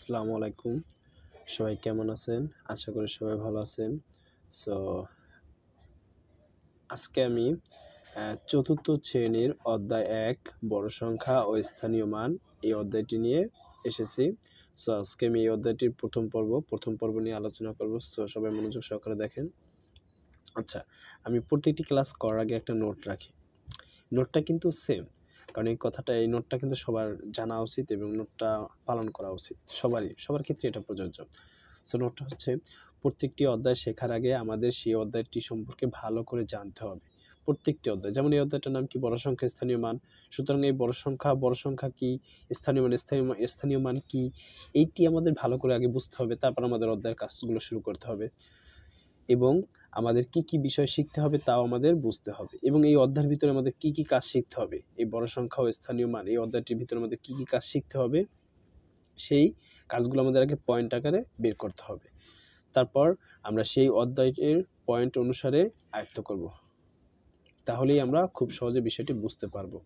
আসসালামু আলাইকুম। সবাই কেমন আছেন? আশা করি সবাই ভালো আছেন। সো আজকে আমি চতুর্থ শ্রেণীর অধ্যায় ১ বড় সংখ্যা ও স্থানীয় মান এই অধ্যায়টি নিয়ে এসেছি। সো আজকে আমি এই অধ্যায়টির প্রথম পর্ব নিয়ে আলোচনা করব। সো সবাই মনোযোগ সহকারে দেখেন। আচ্ছা, আমি প্রত্যেকটি ক্লাস করার আগে একটা নোট রাখি। নোটটা কিন্তু সেম, কারণ এই নোটটা কিন্তু সবার জানা উচিত এবং নোটটা পালন করা উচিত সবার ক্ষেত্রে এটা প্রযোজ্য। সো নোটটা হচ্ছে প্রত্যেকটি অধ্যায় শেখার আগে আমাদের সেই অধ্যায়টি সম্পর্কে ভালো করে জানতে হবে। প্রত্যেকটি অধ্যায়, যেমন এই অধ্যায়টার নাম কি? বড় সংখ্যা স্থানীয় মান। সুতরাং এই বড় সংখ্যা কি, স্থানীয় মান কি, এইটি আমাদের ভালো করে আগে বুঝতে হবে। তারপর আমাদের অধ্যায়ের কাজগুলো শুরু করতে হবে এবং আমাদের কি কি বিষয় শিখতে হবে তাও আমাদের বুঝতে হবে। এবং এই অধ্যায়ের ভিতরে আমাদের কি কি কাজ শিখতে হবে, এই বড় সংখ্যা ও স্থানীয় মান এই অধ্যায়টির ভিতরে আমাদের কি কি কাজ শিখতে হবে, সেই কাজগুলো আমাদের আগে পয়েন্ট আকারে বের করতে হবে। তারপর আমরা সেই অধ্যায়ের পয়েন্ট অনুসারে আয়ত্ত করব, তাহলেই আমরা খুব সহজে বিষয়টি বুঝতে পারবো।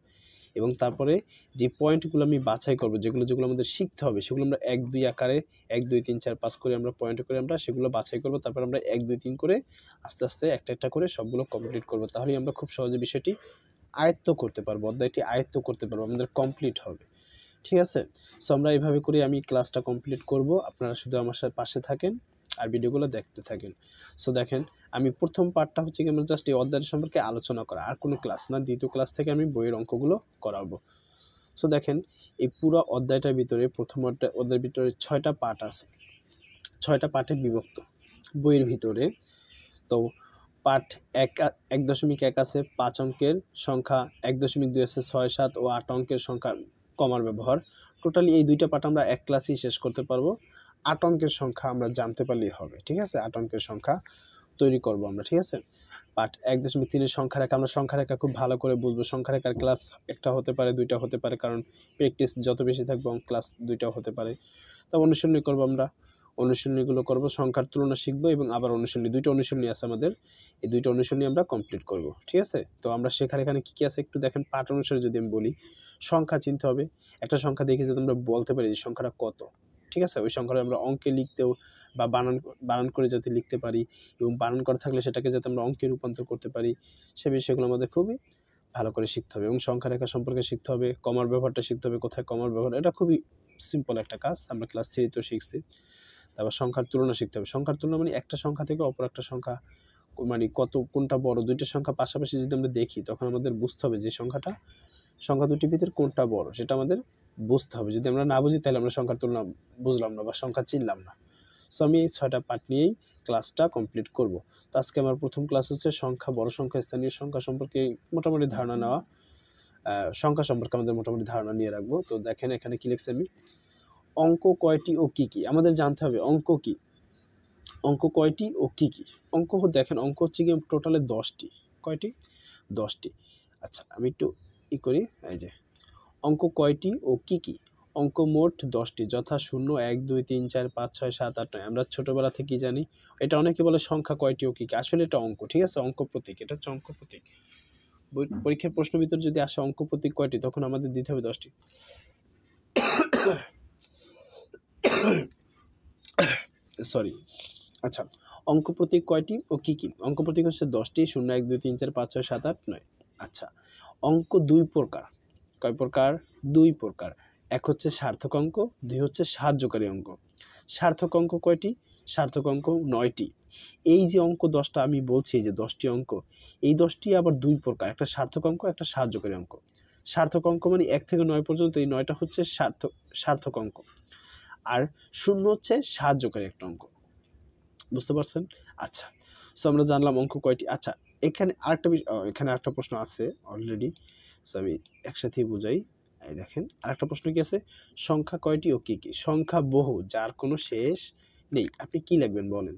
এবং তারপরে যে পয়েন্টগুলো আমি বাছাই করব, যেগুলো আমাদের শিখতে হবে, সেগুলো আমরা 1, 2 আকারে 1, 2, 3, 4, 5 করে আমরা পয়েন্ট করে আমরা সেগুলো বাছাই করব। তারপর আমরা 1, 2, 3 করে আস্তে আস্তে একটা করে সবগুলো কমপ্লিট করব। তাহলেই আমরা খুব সহজে বিষয়টি আয়ত্ত করতে পারবো, অধ্যায়টি আয়ত্ত করতে পারবো, আমাদের কমপ্লিট হবে। ঠিক আছে? সো আমরা এইভাবে করে আমি ক্লাসটা কমপ্লিট করব। আপনারা শুধু আমার সাথে পাশে থাকেন আর ভিডিওগুলো দেখতে থাকেন। সো দেখেন, আমি প্রথম পার্টটা হচ্ছে কি, আমরা জাস্ট এই অধ্যায় সম্পর্কে আলোচনা করা, আর কোনো ক্লাস না। দ্বিতীয় ক্লাস থেকে আমি বইয়ের অঙ্কগুলো করাবো। সো দেখেন, এই পুরো অধ্যায়টার ভিতরে প্রথম অধ্যায়ের ভিতরে 6টা পার্ট আছে, 6টা পার্টে বিভক্ত বইয়ের ভিতরে। তো পার্ট 1.1 আছে 5 অঙ্কের সংখ্যা, 1.2 আছে 6, 7 ও 8 অঙ্কের সংখ্যা কমার ব্যবহার। টোটালি এই দুইটা পার্ট আমরা এক ক্লাসেই শেষ করতে পারবো। 8 অঙ্কের সংখ্যা আমরা জানতে পারলেই হবে। ঠিক আছে? 8 অঙ্কের সংখ্যা তৈরি করব আমরা। ঠিক আছে? পার্ট 1.3 সংখ্যা রেখা, আমরা সংখ্যা রেখা খুব ভালো করে বুঝবো। সংখ্যা রেখার ক্লাস একটা হতে পারে, দুইটা হতে পারে, কারণ প্র্যাকটিস যত বেশি থাকবে ক্লাস দুইটাও হতে পারে। তো অনুশীলনী করবো, আমরা অনুশীলনীগুলো করব, সংখ্যার তুলনা শিখবো এবং আবার দুইটা অনুশীলনী আছে আমাদের, এই দুইটা অনুশীলনী আমরা কমপ্লিট করব। ঠিক আছে? তো আমরা শেখার এখানে কী কী আছে একটু দেখেন। পাঠ অনুসারে যদি আমি বলি, সংখ্যা চিনতে হবে। একটা সংখ্যা দেখে যদি আমরা বলতে পারি যে সংখ্যাটা কত, ঠিক আছে, ওই সংখ্যাটা আমরা অঙ্কে লিখতেও বা বানান করে যাতে লিখতে পারি এবং বানান করা থাকলে সেটাকে যাতে আমরা অঙ্কে রূপান্তর করতে পারি, সে বিষয়গুলো আমাদের খুবই ভালো করে শিখতে হবে। এবং সংখ্যা রেখা সম্পর্কে শিখতে হবে, কমার ব্যবহারটা শিখতে হবে, কোথায় কমার ব্যবহার, এটা খুবই সিম্পল একটা কাজ, আমরা ক্লাস 3তেও শিখছি। তারপর সংখ্যার তুলনা শিখতে হবে। সংখ্যার তুলনা মানে একটা সংখ্যা থেকে অপর একটা সংখ্যা মানে কোনটা বড়, দুইটা সংখ্যা পাশাপাশি যদি আমরা দেখি তখন আমাদের বুঝতে হবে যে সংখ্যা দুটির ভিতর কোনটা বড়, সেটা আমাদের বুঝতে হবে। যদি আমরা না বুঝি তাহলে আমরা সংখ্যার তুলনা বুঝলাম না বা সংখ্যা চিনলাম না। সো আমি এই 6টা পার্ট নিয়েই ক্লাসটা কমপ্লিট করব। তো আজকে আমার প্রথম ক্লাস হচ্ছে সংখ্যা, বড় সংখ্যা, স্থানীয় সংখ্যা সম্পর্কে মোটামুটি ধারণা নেওয়া। সংখ্যা সম্পর্কে আমাদের মোটামুটি ধারণা নিয়ে রাখবো। তো দেখেন এখানে কি লিখছি আমি, অঙ্ক কয়টি ও কি কি, আমাদের জানতে হবে অঙ্ক কি, অঙ্ক কয়টি ও কি কি। অঙ্ক দেখেন, অঙ্ক হচ্ছে কি টোটালে 10টি। কয়টি? 10টি। আচ্ছা, আমি একটু করি, এই যে অঙ্ক কয়টি ও কি কি। অঙ্ক মোট 10টি, যথা 0, 1, 2, 3, 4, 5, 6, 7, 8, 9। আমরা ছোটবেলা থেকেই জানি, এটা অনেকে বলে সংখ্যা কয়টি ও কি কি, আসলে এটা অঙ্ক। ঠিক আছে? অঙ্ক প্রতীক, এটা হচ্ছে অঙ্ক প্রতীক। পরীক্ষার প্রশ্ন ভিতর যদি আসে অঙ্ক প্রতীক কয়টি, তখন আমাদের দিতে হবে 10টি। সরি। আচ্ছা, অঙ্ক প্রতীক কয়টি ও কি কি? অঙ্ক প্রতীক হচ্ছে 10টি, 0, 1, 2, 3, 4, 5, 6, 7, 8, 9। আচ্ছা, অঙ্ক 2 প্রকার। কয় প্রকার? 2 প্রকার। এক হচ্ছে সার্থক অঙ্ক, 2 হচ্ছে সাহায্যকারী অঙ্ক। সার্থক অঙ্ক কয়টি? সার্থক অঙ্ক 9টি। এই যে অঙ্ক 10টা আমি বলছি, যে 10টি অঙ্ক, এই 10টি আবার 2 প্রকার, একটা সার্থক অঙ্ক, একটা সাহায্যকারী অঙ্ক। সার্থক অঙ্ক মানে 1 থেকে 9 পর্যন্ত, এই 9টা হচ্ছে সার্থক অঙ্ক, আর 0 হচ্ছে সাহায্যকারী একটা অঙ্ক। বুঝতে পারছেন? আচ্ছা, সো আমরা জানলাম অঙ্ক কয়টি। আচ্ছা, এখানে আরেকটা প্রশ্ন আছে অলরেডি, সো আমি একসাথেই বুঝাই। এই দেখেন, আরেকটা প্রশ্ন কি আছে, সংখ্যা কয়টি ও কি কি। সংখ্যা বহু, যার কোনো শেষ নেই। আপনি কি লিখবেন বলেন?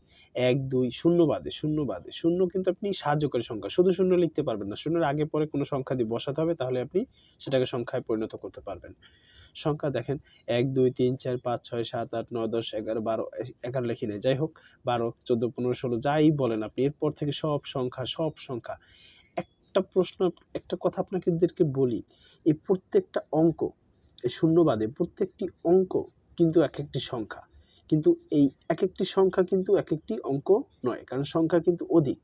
1, 2, শূন্য বাদে, শূন্য কিন্তু আপনি সাহায্যকারী সংখ্যা, শুধু শূন্য লিখতে পারবেন না, শূন্যের আগে পরে কোনো সংখ্যা দিয়ে বসাতে হবে, তাহলে আপনি সেটাকে সংখ্যায় পরিণত করতে পারবেন। সংখ্যা দেখেন, 1, 2, 3, 4, 5, 6, 7, 8, 9, 10, 11, 12, 11 লিখি নেই, যাই হোক, 12, 14, 15, 16 যাই বলেন আপনি, এরপর থেকে সব সংখ্যা। একটা কথা আপনাদেরকে বলি, এই প্রত্যেকটা অঙ্ক, এই শূন্য বাদে প্রত্যেকটি অঙ্ক কিন্তু এক একটি সংখ্যা, কিন্তু এই এক একটি সংখ্যা কিন্তু এক একটি অঙ্ক নয়, কারণ সংখ্যা কিন্তু অধিক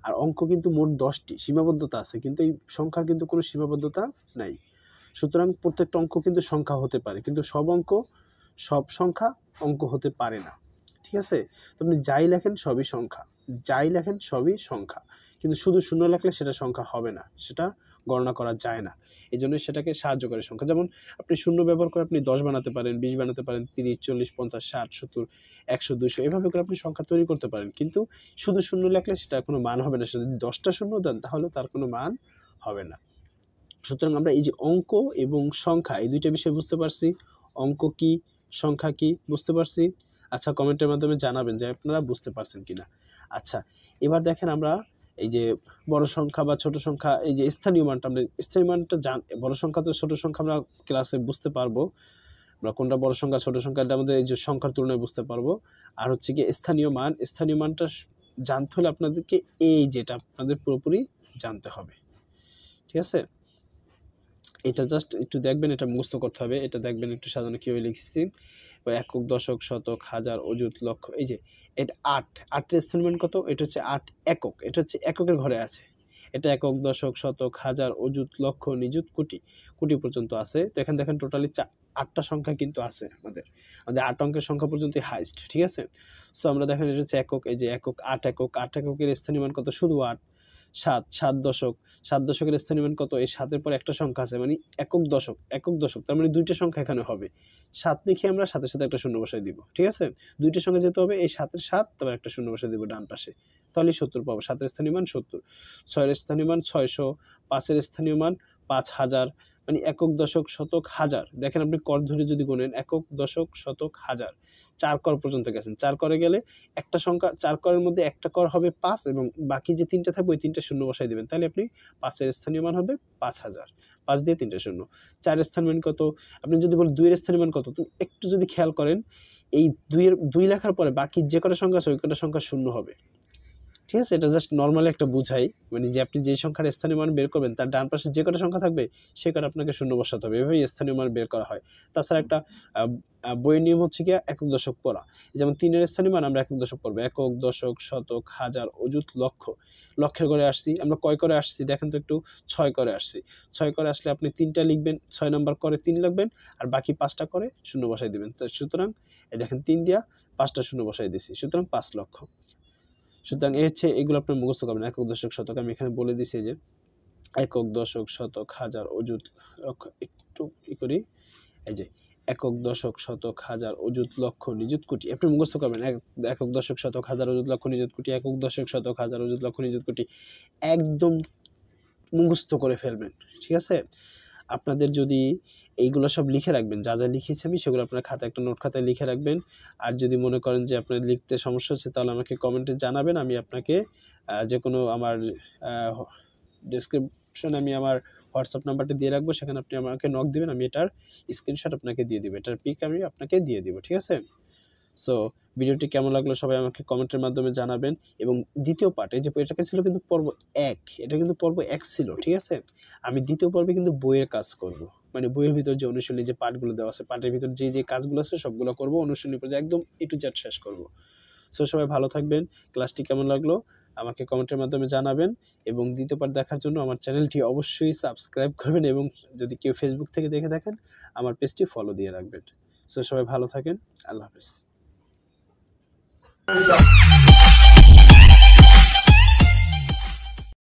আর অঙ্ক কিন্তু মোট 10টি, সীমাবদ্ধতা আছে, কিন্তু এই সংখ্যার কিন্তু কোনো সীমাবদ্ধতা নাই। সুতরাং প্রত্যেকটা অঙ্ক কিন্তু সংখ্যা হতে পারে, কিন্তু সব সংখ্যা অঙ্ক হতে পারে না। ঠিক আছে, তো আপনি যাই লেখেন সবই সংখ্যা, যাই লেখেন সবই সংখ্যা, কিন্তু শুধু শূন্য লেখলে সেটা সংখ্যা হবে না, সেটা গণনা করা যায় না। এই জন্য সেটাকে সাহায্যকারী সংখ্যা। যেমন আপনি শূন্য ব্যবহার করে আপনি 10 বানাতে পারেন, 20 বানাতে পারেন, 30, 40, 50, 60, 70, 100, 200 এভাবে করে আপনি সংখ্যা তৈরি করতে পারেন, কিন্তু শুধু শূন্য লেখলে সেটা কোনো মান হবে না। সেটা যদি 10টা শূন্য দেন তাহলে তার কোনো মান হবে না। সুতরাং আমরা এই যে অঙ্ক এবং সংখ্যা এই দুইটা বিষয় বুঝতে পারছি। অঙ্ক কি, সংখ্যা কি বুঝতে পারছি। আচ্ছা, কমেন্টের মাধ্যমে জানাবেন যে আপনারা বুঝতে পারছেন কিনা। আচ্ছা, এবার দেখেন আমরা এই যে বড় সংখ্যা বা ছোট সংখ্যা, এই যে স্থানীয় মানটা, আমরা স্থানীয় মানটা বড় সংখ্যা তো ছোট সংখ্যা আমরা ক্লাসে বুঝতে পারবো, আমরা কোনটা বড় সংখ্যা ছোট সংখ্যা এটা আমাদের এই যে সংখ্যার তুলনায় বুঝতে পারবো। আর হচ্ছে কি স্থানীয় মানটা জানতে হলে আপনাদেরকে এই যেটা আপনাদের পুরোপুরি জানতে হবে। ঠিক আছে, এটা জাস্ট একটু দেখবেন, এটা মুখস্থ করতে হবে। এটা দেখবেন একটু সাজানো কীভাবে লিখছি, একক, দশক, শতক, হাজার, অযুত, লক্ষ। এই যে এটা 8 স্থানীয় মান কত? এটা হচ্ছে 8 একক, এটা হচ্ছে এককের ঘরে আছে। এটা একক, দশক, শতক, হাজার, অযুত, লক্ষ, নিযুত, কোটি পর্যন্ত আছে। তো এখানে দেখেন টোটালি 8টা সংখ্যা কিন্তু আছে আমাদের 8 অঙ্কের সংখ্যা পর্যন্ত হাইস্ট। ঠিক আছে, সো আমরা দেখেন এটা হচ্ছে একক, এই যে একক, 8 এককের স্থানীয় মান কত? শুধু 8। 7 দশকের স্থানীয় মান কত? এই 7-এর পর একটা সংখ্যা আছে, মানে একক দশক, তার মানে 2টা সংখ্যা এখানে হবে। 7 লিখে আমরা সাথে সাথে একটা শূন্য বসাই দিব। ঠিক আছে, 2টা সংখ্যা যেতে হবে, এই 7-এর 7, তারপর একটা শূন্য বসাই দিব ডান পাশে, তাহলে 70 পাবো। 7-এর স্থানীয় মান 70, 6-এর স্থানীয় মান 600, 5-এর স্থানীয় মান 5000, মানে একক, দশক, শতক, হাজার। দেখেন আপনি কর ধরে যদি গুনেন, একক, দশক, শতক, হাজার, 4 কর পর্যন্ত গেছেন। 4 করে গেলে একটা সংখ্যা, 4 করের মধ্যে একটা কর হবে 5 এবং বাকি যে 3টা থাকবে ওই 3টা শূন্য বসাই দেবেন, তাহলে আপনি 5-এর স্থানীয় মান হবে 5000, 5 দিয়ে 3টা শূন্য। 4-এর স্থানীয় মান কত? আপনি যদি বলেন 2-এর স্থানীয় মান কত, তুমি একটু যদি খেয়াল করেন, এই 2 লেখার পরে বাকি যে কটা সংখ্যা আছে ওই কটা সংখ্যা শূন্য হবে। ঠিক আছে, এটা জাস্ট নর্মালি একটা বুঝাই, মানে যে আপনি যে সংখ্যার স্থানীয় মান বের করবেন তার ডান পাশে যে কটা সংখ্যা থাকবে সে কটা আপনাকে শূন্য বসাতে হবে, এভাবেই স্থানীয় মান বের করা হয়। তাছাড়া একটা বইয়ের নিয়ম হচ্ছে গিয়ে একক দশক পড়া। যেমন 3-এর স্থানীয় মান আমরা একক দশক পড়বো, একক, দশক, শতক, হাজার, অযুত, লক্ষ। লক্ষের ঘরে আসছি আমরা, কয় করে আসছি দেখেন তো একটু? 6 করে আসছি। 6 করে আসলে আপনি 3টা লিখবেন, 6 নম্বর করে 3 লিখবেন, আর বাকি 5টা করে শূন্য বসাই দিবেন। তো সুতরাং এই দেখেন 3 দিয়া 5টা শূন্য বসাই দিছি, সুতরাং 5 লক্ষ। সুতরাং এই হচ্ছে, এগুলো আপনার মুখস্থ করবেন। একক, দশক, শতক আমি এখানে বলে দিছি যে একক, দশক, শতক, হাজার, অযুত, লক্ষ। একটু করি, এই যে একক, দশক, শতক, হাজার, অযুত, লক্ষ, নিযুত, কোটি। আপনি মুখস্থ করবেন একক, দশক, শতক, হাজার, অযুত, লক্ষ, নিযুত, কোটি। একক, দশক, শতক, হাজার, অযুত, লক্ষ, নিযুত, কোটি। একদম মুখস্থ করে ফেলবেন। ঠিক আছে, আপনাদের যদি এইগুলো সব লিখে রাখবেন, যা যা লিখেছি আমি সেগুলো আপনার খাতায়, একটা নোট খাতায় লিখে রাখবেন। আর যদি মনে করেন যে আপনার লিখতে সমস্যা হচ্ছে তাহলে আমাকে কমেন্টে জানাবেন, আমি আপনাকে যে কোনো আমার ডেসক্রিপশনে আমি আমার হোয়াটসঅ্যাপ নাম্বারটা দিয়ে রাখবো, সেখানে আপনি আমাকে নক দিবেন, আমি এটার স্ক্রিনশট আপনাকে দিয়ে দিব, এটার পিক আমি আপনাকে দিয়ে দিব। ঠিক আছে, সো ভিডিওটি কেমন লাগলো সবাই আমাকে কমেন্টের মাধ্যমে জানাবেন। এবং দ্বিতীয় পার্ট, এই যে এটাকে ছিল কিন্তু পর্ব 1, এটা কিন্তু পর্ব 1 ছিল। ঠিক আছে, আমি দ্বিতীয় পর্বে কিন্তু বইয়ের কাজ করব, মানে বইয়ের ভিতর যে অনুশীলনী যে পার্টগুলো দেওয়া আছে, পার্টের ভিতর যে কাজগুলো আছে সবগুলো করব, অনুশীলনী পর্যায়ে একদম A to Z শেষ করব। সো সবাই ভালো থাকবেন, ক্লাসটি কেমন লাগলো আমাকে কমেন্টের মাধ্যমে জানাবেন, এবং দ্বিতীয় পার্ট দেখার জন্য আমার চ্যানেলটি অবশ্যই সাবস্ক্রাইব করবেন, এবং যদি কেউ ফেসবুক থেকে দেখে থাকেন আমার পেজটি ফলো দিয়ে রাখবেন। সো সবাই ভালো থাকেন, আল্লাহ হাফেজ।